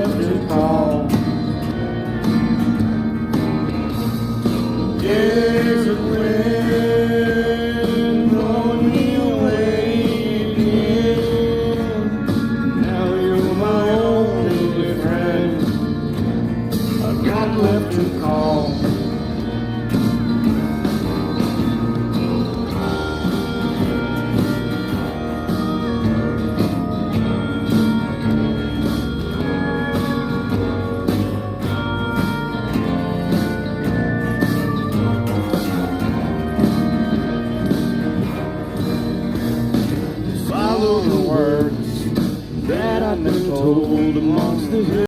left to call. Desert wind blowing me away again. Now you're my only friend I've got left to call. Follow the words that I've been told amongst the